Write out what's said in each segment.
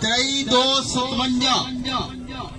2357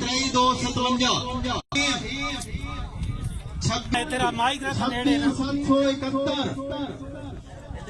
2357. 26,771.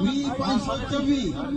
20,524.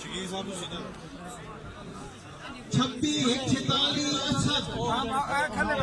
26,146.